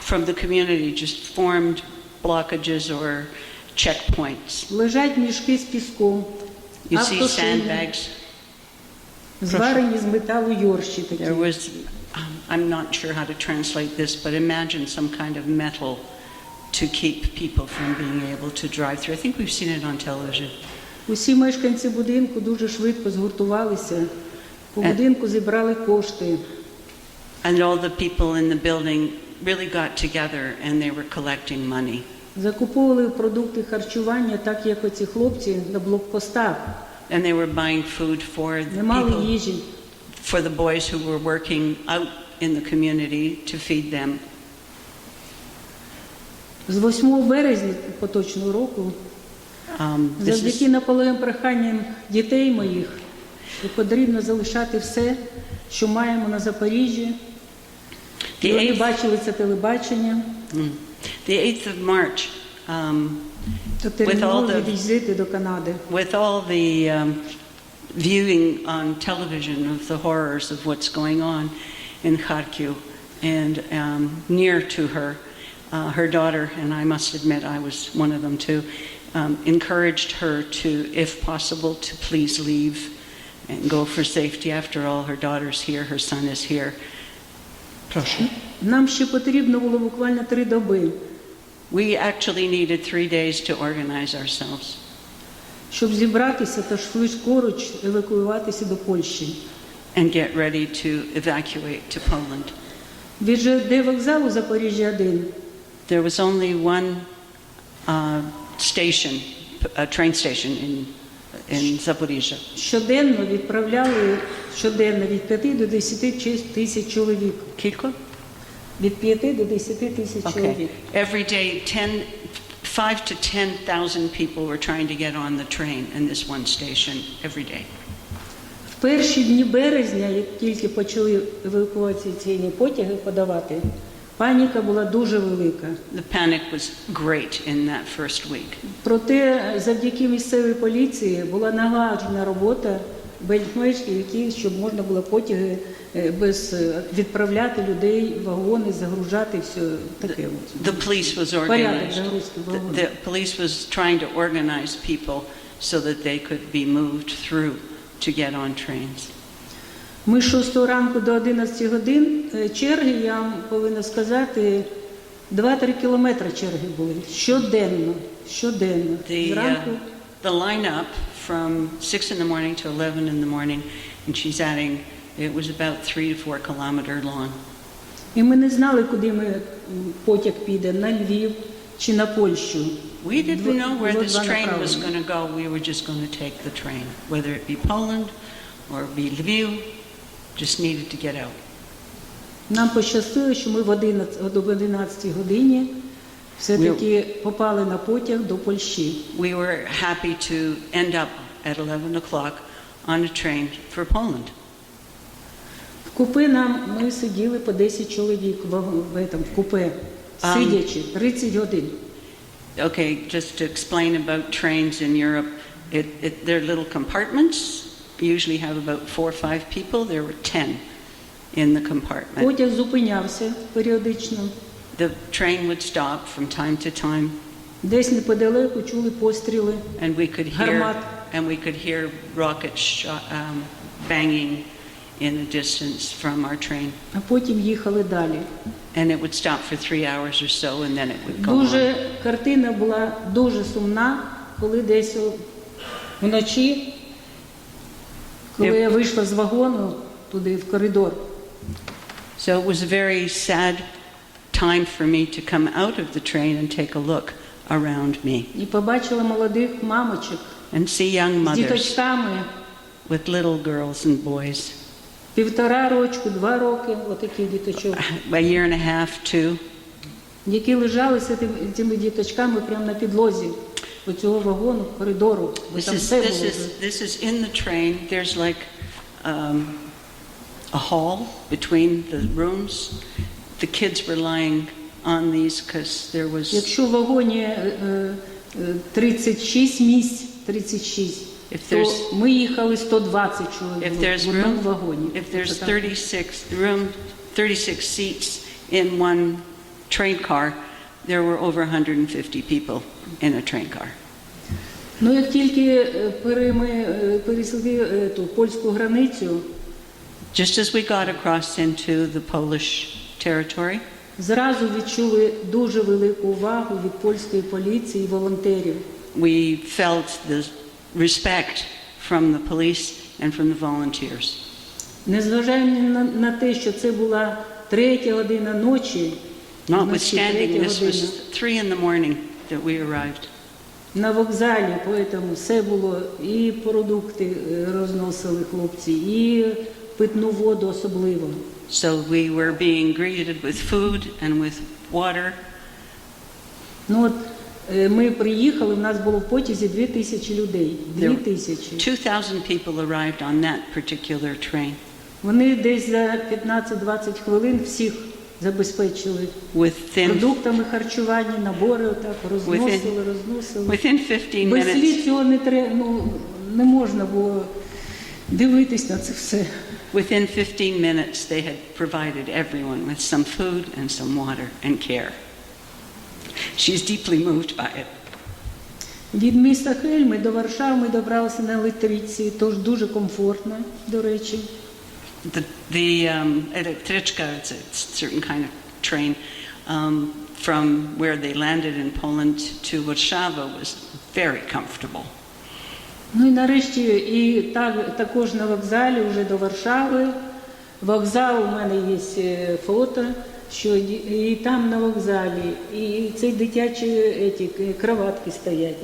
from the community just formed blockages or checkpoints. Лежать мішки з піском, You see автошини, sandbags. зварені з металу йорші такі. There was, I'm not sure how to translate this, but imagine some kind of metal to keep people from being able to drive through. I think we've seen it on television. Усі мешканці будинку дуже швидко згуртувалися, по будинку зібрали кошти. And all the people in the building really got together and they were collecting money. закуповували продукти харчування, так як оці хлопці на блокпостах. And they were buying food for the Не мали people, їжі. for the boys who were working out in the community to feed them. З 8 березня поточного року, This завдяки is, наполовим проханням дітей моїх, що потрібно залишати все, що маємо на Запоріжжі. І вони бачили це телебачення, the 8th of March, то all терміново the- від'їздити до Канади. with all the viewing on television of the horrors of what's going on in Kharkiv, and near to her, her daughter, and I must admit I was one of them too, encouraged her to, if possible, to please leave and go for safety. After all, her daughter's here, her son is here. Proszę. Нам ще потрібно було буквально 3 доби, We actually needed 3 days to organize ourselves щоб зібратися та швидкоруч евакуюватися до Польщі. and get ready to evacuate to Poland. Від ЖД вокзалу Запоріжжя-1 There was only one station, a train station in Zaporizhia. щоденно відправляли від 5 до 10 тисяч чоловік. Kilko? Від 5 до 10 тисяч чоловік. Okay. Every day, 5 to 10,000 people were trying to get on the train in this one station every day. В перші дні березня, як тільки почали евакуаційні потяги подавати, паніка була дуже велика. The panic was great in that first week. Проте завдяки місцевій поліції була налагоджена робота бельтмейшків, щоб можна було потяги відправляти людей, вагони, загружати, все таке. The police was Порядок organized. загрузки вагонів. The police was trying to organize people so that they could be moved through to get on trains. Ми з 6 ранку до 11 годин черги, я вам повинна сказати, 2-3 кілометри черги були. Щоденно. Зранку. The lineup from 6 in the morning to 11 in the morning, and she's adding, it was about 3 to 4 kilometers long. І ми не знали, куди потяг піде, на Львів чи на Польщу. We didn't know where Було this два train was направлення. going to go. We were just going to take the train, whether it be Poland or be Lviv, just needed to get out. Нам пощастило, що ми об 11 годині все-таки попали на потяг до Польщі. We were happy to end up at 11 o'clock on a train for Poland. В купе ми сиділи по 10 чоловік в купе, сидячи 30 годин. Okay, just to explain about trains in Europe, they're little compartments. You usually have about 4 or 5 people. There were 10 in the compartment. Потяг зупинявся періодично. The train would stop from time to time, Десь неподалеку чули постріли. and Гармат. we could hear rocket banging in the distance from our train. А потім їхали далі. And it would stop for 3 hours or so, and then it would go on. Дуже картина була дуже сумна, коли десь вночі, коли я вийшла з вагону туди в коридор. So it was a very sad time for me to come out of the train and take a look around me І побачила молодих мамочок and see young з mothers діточками, with little girls and boys, 1,5 рочку, 2 роки, отакі діточок, a year and a half, 2, які лежали з цими діточками прямо на підлозі цього вагону, коридору. Бо там все було вже. This is in the train. There's like a hall between the rooms. The kids were lying on these because there was. Якщо в вагоні 36 місць, 36, If то there's- ми їхали 120 чоловік If в there's одному room, вагоні. if there's Тобто там 36 seats in one train car, there were over 150 people in a train car. Ну, як тільки ми перейшли ту польську границю, Just as we got across into the Polish territory, зразу відчули дуже велику увагу від польської поліції і волонтерів. we felt the respect from the police and from the volunteers. Незважаючи на те, що це була 3 година ночі, вночі Notwithstanding, 3 this was година, 3 in the morning. that we arrived. На вокзалі, поэтому все було, і продукти розносили хлопці, і питну воду особливо. So we were being greeted with food and with water. Ну от ми приїхали, в нас було в потязі 2000 людей. 2000. 2,000 people arrived on that particular train Вони десь за 15-20 хвилин всіх забезпечили within продуктами харчування, набори отак розносили. within 15 Без minutes. слів цього не можна було дивитись на це все. Within 15 minutes, they had provided everyone with some food and some water and care. She's deeply moved by it. Від міста Хельми до Варшави ми добралися на електричці, тож дуже комфортно, до речі. The Elektrichka, it's a certain kind of train, from where they landed in Poland to Warszawa was very comfortable. Ну і нарешті і також на вокзалі, вже до Варшави. Вокзал, у мене є фото, що і там на вокзалі, і ці дитячі кроватки стоять,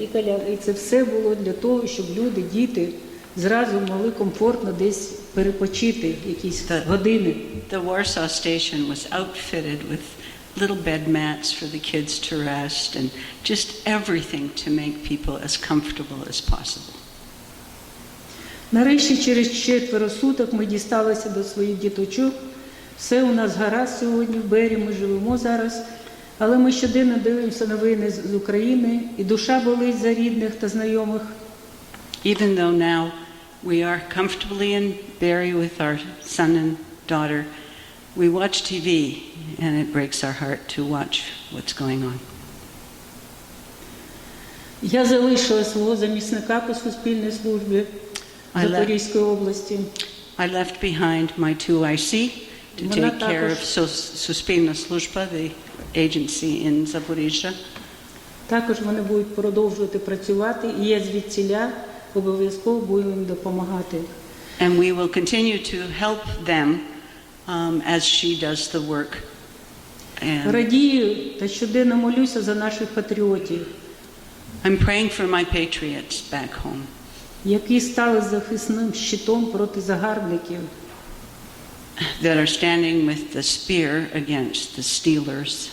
і це все було для того, щоб люди, діти, зразу могли комфортно десь перепочити якісь години. The Warsaw station was outfitted with little bed mats for the kids to rest and just everything to make people as comfortable as possible. Нарешті через 4 суток ми дісталися до своїх діточок. Все у нас гаразд сьогодні в Бері, ми живемо зараз. Але ми щоденно дивимося новини з України, і душа болить за рідних та знайомих. Even though now we are comfortably in Barrie with our son and daughter, we watch TV and it breaks our heart to watch what's going on. Я залишила свого замісника по суспільній службі Запорізької області. I left behind my 2IC to take care of Suspilna Sluzhba, the agency in Zaporizhzhia. Також вони будуть продовжувати працювати, і я звідціля обов'язково буду їм допомагати. And we will continue to help them as she does the work. Радію та щоденно молюся за наших патріотів. I'm praying for my patriots back home. Які стали захисним щитом проти загарбників. That are standing with the spear against the stealers.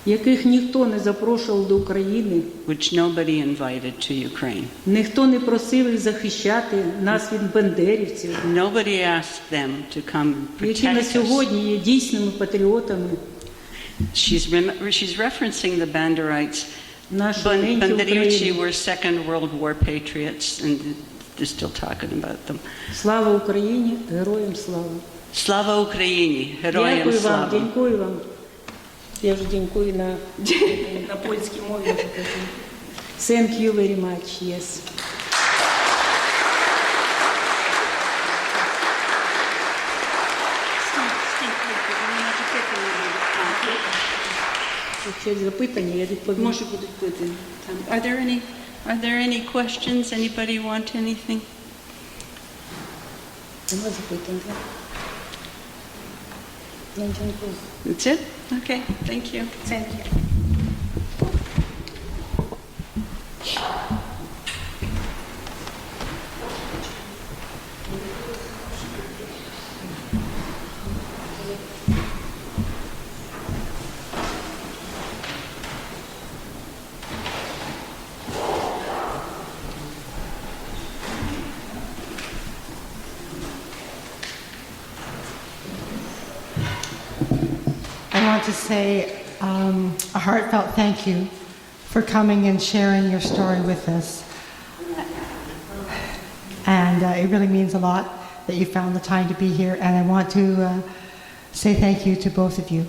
Яких ніхто не запрошував до України. Which nobody invited to Ukraine. Ніхто не просив їх захищати нас від бандерівців. Nobody asked them to come protect Які на us. сьогодні є дійсними патріотами. She's referencing the Banderites. Banderiucci were Second World War patriots, and they're still talking about them. Слава Україні, героям слава. Слава Україні, героям Дякую вам, слава. дякую вам. Я вже дякую на польській мові. Thank you very much, yes. Якщо є запитання, я відповім. Може будуть питання. Are there any questions? Anybody want anything? Нема запитань, так? Дякую. That's it? Okay, thank you. Thank you. I want to say a heartfelt thank you for coming and sharing your story with us. And it really means a lot that you found the time to be here. And I want to say thank you to both of you.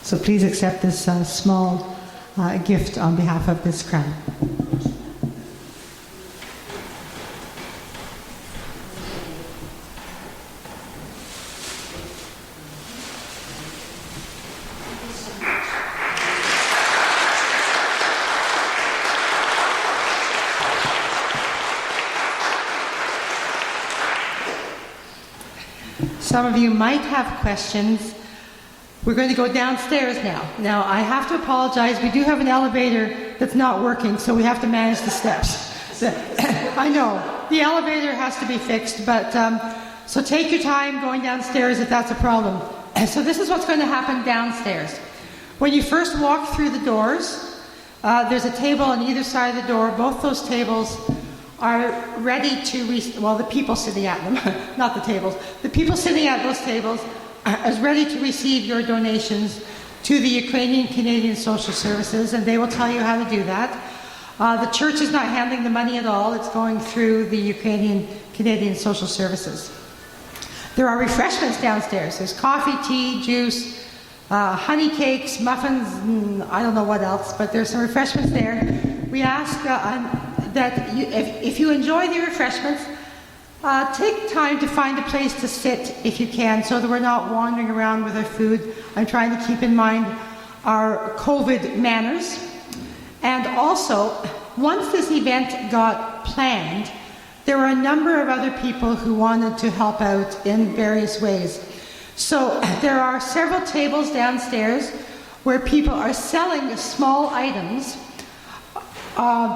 So please accept this small gift on behalf of this crown. Some of you might have questions We're going to go downstairs now. Now, I have to apologize. We do have an elevator that's not working, so we have to manage the steps. I know. The elevator has to be fixed, but so take your time going downstairs if that's a problem. So this is what's going to happen downstairs. When you first walk through the doors, there's a table on either side of the door. Both those tables are ready to, the people sitting at them, not the tables. The people sitting at those tables is ready to receive your donations to the Ukrainian Canadian Social Services, and they will tell you how to do that. The church is not handling the money at all. It's going through the Ukrainian Canadian Social Services. There are refreshments downstairs. There's coffee, tea, juice, honey cakes, muffins, I don't know what else, but there's some refreshments there. We ask that if you enjoy the refreshments, take time to find a place to sit if you can, so that we're not wandering around with our food. I'm trying to keep in mind our COVID manners. And also, once this event got planned, there were a number of other people who wanted to help out in various ways. So there are several tables downstairs where people are selling small items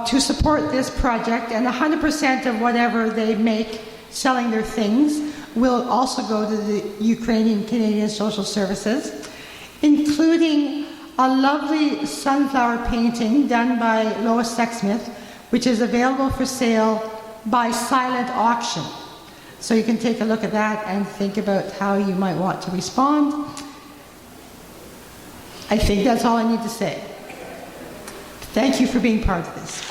to support this project, and 100% of whatever they make selling their things will also go to the Ukrainian Canadian Social Services, including a lovely sunflower painting done by Lois Sexsmith, which is available for sale by silent auction. So you can take a look at that and think about how you might want to respond. I think that's all I need to say. Thank you for being part of this.